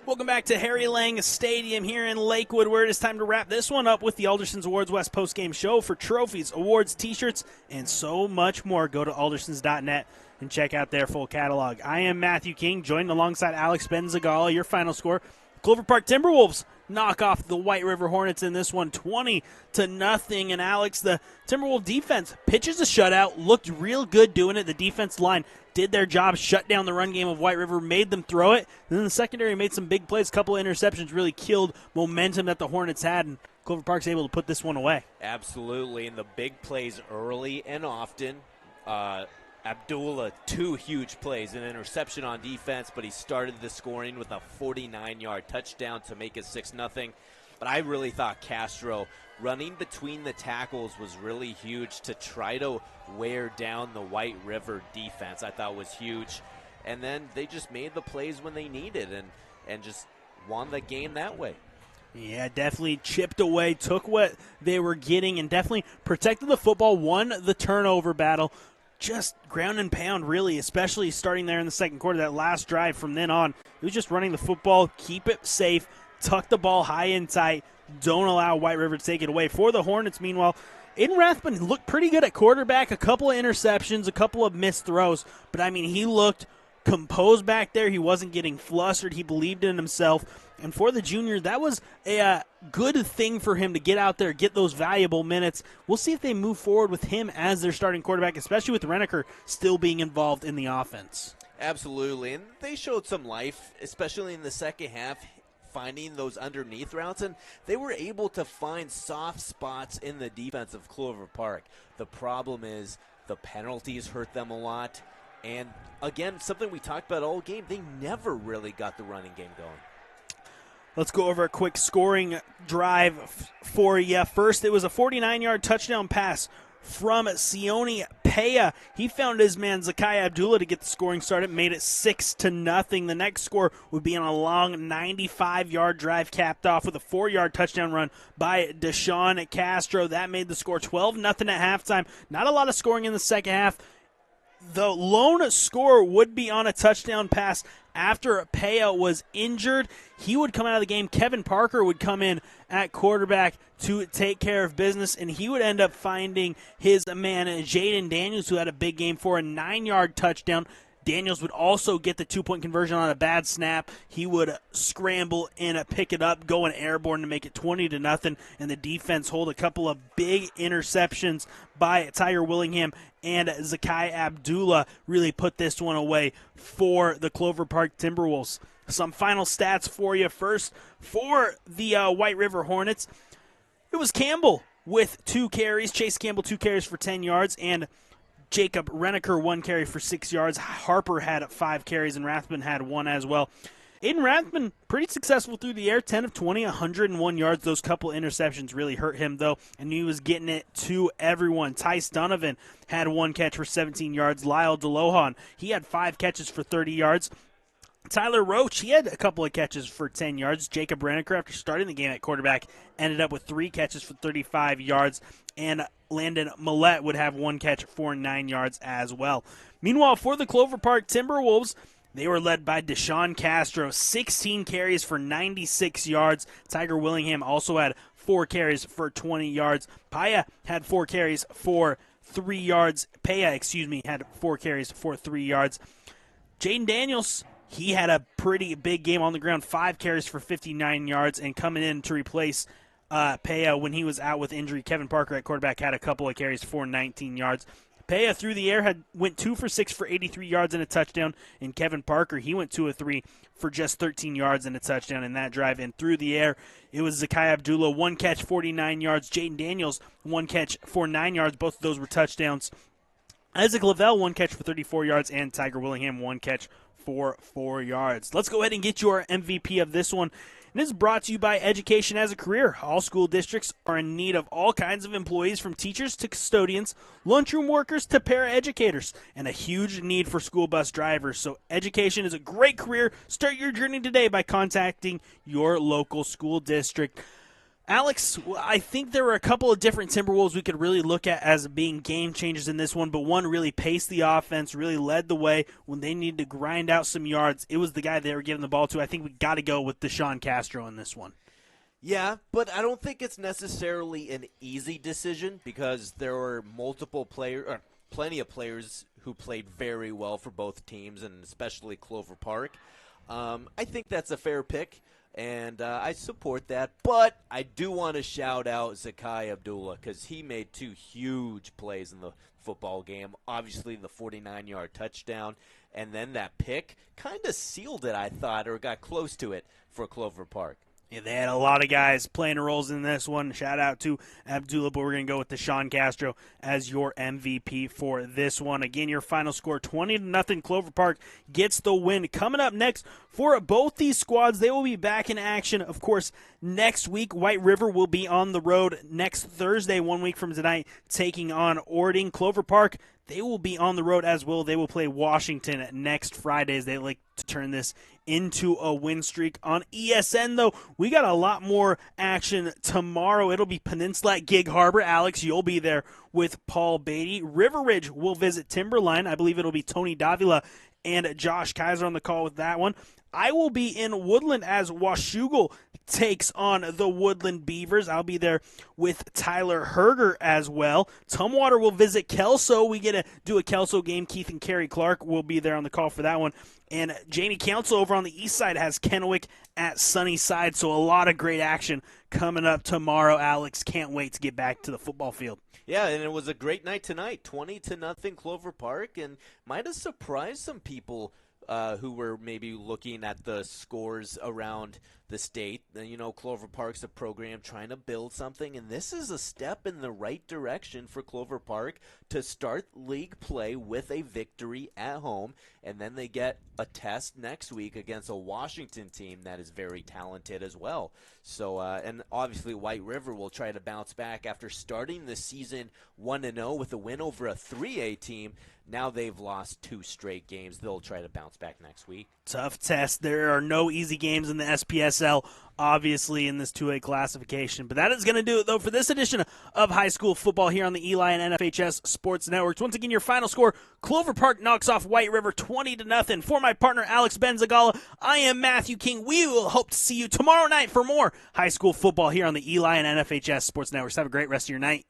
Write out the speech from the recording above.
Welcome back to Harry Lang Stadium here in Lakewood, where it is time to wrap this one up with the Aldersons Awards West postgame show for trophies, awards, t-shirts, and so much more. Go to aldersons.net and check out their full catalog. I am Matthew King, joined alongside Alex Benzegala. Your final score: Clover Park Timberwolves knock off the White River Hornets in this one 20-0. And Alex, the Timberwolves defense pitches a shutout, looked real good doing it. The defense line did their job, shut down the run game of White River, made them throw it. And then the secondary made some big plays, a couple of interceptions, really killed momentum that the Hornets had, and Clover Park's able to put this one away. Absolutely, and the big plays early and often. Abdullah, 2 huge plays, an interception on defense, but he started the scoring with a 49-yard touchdown to make it 6-0. But I really thought Castro running between the tackles was really huge to try to wear down the White River defense. I thought was huge. And then they just made the plays when they needed and just won the game that way. Yeah, definitely chipped away, took what they were getting, and definitely protected the football, won the turnover battle. Just ground and pound, really, especially starting there in the second quarter. That last drive from then on, it was just running the football, keep it safe, tuck the ball high and tight, don't allow White River to take it away. For the Hornets, meanwhile, Aiden Rathbun looked pretty good at quarterback, a couple of interceptions, a couple of missed throws, but, I mean, he looked composed back there. He wasn't getting flustered. He believed in himself. And for the junior, that was a good thing for him to get out there, get those valuable minutes. We'll see if they move forward with him as their starting quarterback, especially with Reneker still being involved in the offense. Absolutely, and they showed some life, especially in the second half, finding those underneath routes, and they were able to find soft spots in the defense of Clover Park. The problem is the penalties hurt them a lot, and again, something we talked about all game, they never really got the running game going. Let's go over a quick scoring drive for you. First, it was a 49-yard touchdown pass from Sione Peya. He found his man Zakai Abdullah to get the scoring started, made it 6-0. The next score would be on a long 95-yard drive capped off with a 4-yard touchdown run by Deshaun Castro. That made the score 12-0 at halftime. Not a lot of scoring in the second half. The lone score would be on a touchdown pass after Peya was injured. He would come out of the game. Kevin Parker would come in at quarterback to take care of business, and he would end up finding his man Jaden Daniels, who had a big game for a 9-yard touchdown. Daniels would also get the 2-point conversion on a bad snap. He would scramble and pick it up, going airborne to make it 20-0, and the defense hold a couple of big interceptions by Tiger Willingham and Zakai Abdullah really put this one away for the Clover Park Timberwolves. Some final stats for you. First, for the White River Hornets, it was Campbell with 2 carries. Chase Campbell, 2 carries for 10 yards, and Jacob Reneker, 1 carry for 6 yards. Harper had 5 carries, and Rathbun had 1 as well. Aiden Rathbun, pretty successful through the air, 10 of 20, 101 yards. Those couple interceptions really hurt him, though, and he was getting it to everyone. Tice Donovan had 1 catch for 17 yards. Lyle DeLohan, he had 5 catches for 30 yards. Tyler Roach, he had a couple of catches for 10 yards. Jacob Reneker, after starting the game at quarterback, ended up with 3 catches for 35 yards. And Landon Millette would have 1 catch for 9 yards as well. Meanwhile, for the Clover Park Timberwolves, they were led by Deshaun Castro, 16 carries for 96 yards. Tiger Willingham also had 4 carries for 20 yards. Peya had 4 carries for 3 yards. Had 4 carries for 3 yards. Jaden Daniels, he had a pretty big game on the ground, 5 carries for 59 yards, and coming in to replace Peya when he was out with injury. Kevin Parker at quarterback had a couple of carries for 19 yards. Peya through the air went 2 for 6 for 83 yards and a touchdown, and Kevin Parker, he went 2 of 3 for just 13 yards and a touchdown in that drive. And through the air, it was Zakai Abdullah, 1 catch, 49 yards. Jaden Daniels, 1 catch for 9 yards. Both of those were touchdowns. Isaac Lavelle, 1 catch for 34 yards, and Tiger Willingham, 1 catch for 4 yards. Let's go ahead and get your MVP of this one. And this is brought to you by Education as a Career. All school districts are in need of all kinds of employees, from teachers to custodians, lunchroom workers to paraeducators, and a huge need for school bus drivers. So education is a great career. Start your journey today by contacting your local school district. Alex, I think there were a couple of different Timberwolves we could really look at as being game changers in this one, but one really paced the offense, really led the way when they needed to grind out some yards. It was the guy they were giving the ball to. I think we got to go with Deshaun Castro in this one. Yeah, but I don't think it's necessarily an easy decision because there were plenty of players who played very well for both teams, and especially Clover Park. I think that's a fair pick. And I support that, but I do want to shout out Zakai Abdullah because he made two huge plays in the football game. Obviously, the 49-yard touchdown, and then that pick kind of sealed it, I thought, or got close to it for Clover Park. Yeah, they had a lot of guys playing roles in this one. Shout out to Abdullah, but we're going to go with Deshaun Castro as your MVP for this one. Again, your final score, 20-0. Clover Park gets the win. Coming up next for both these squads, they will be back in action. Of course, next week, White River will be on the road next Thursday, 1 week from tonight, taking on Ording. Clover Park, they will be on the road as well. They will play Washington next Friday as they like to turn this into a win streak. On ESN, though, we got a lot more action tomorrow. It'll be Peninsula at Gig Harbor. Alex, you'll be there with Paul Beatty. River Ridge will visit Timberline. I believe it'll be Tony Davila and Josh Kaiser on the call with that one. I will be in Woodland as Washougal takes on the Woodland Beavers. I'll be there with Tyler Herger as well. Tumwater will visit Kelso. We get to do a Kelso game. Keith and Kerry Clark will be there on the call for that one. And Jamie Council over on the east side has Kennewick at Sunnyside. So a lot of great action coming up tomorrow. Alex, can't wait to get back to the football field. Yeah, and it was a great night tonight. 20-0 Clover Park, and might have surprised some people who were maybe looking at the scores around the state. You know, Clover Park's a program trying to build something, and this is a step in the right direction for Clover Park to start league play with a victory at home, and then they get a test next week against a Washington team that is very talented as well. So, and obviously White River will try to bounce back after starting the season 1-0 with a win over a 3A team. Now they've lost 2 straight games. They'll try to bounce back next week. Tough test. There are no easy games in the SPSL, obviously, in this 2A classification. But that is going to do it, though, for this edition of high school football here on the Eli and NFHS Sports Networks. Once again, your final score, Clover Park knocks off White River 20-0. For my partner, Alex Benzegala, I am Matthew King. We will hope to see you tomorrow night for more high school football here on the Eli and NFHS Sports Networks. Have a great rest of your night.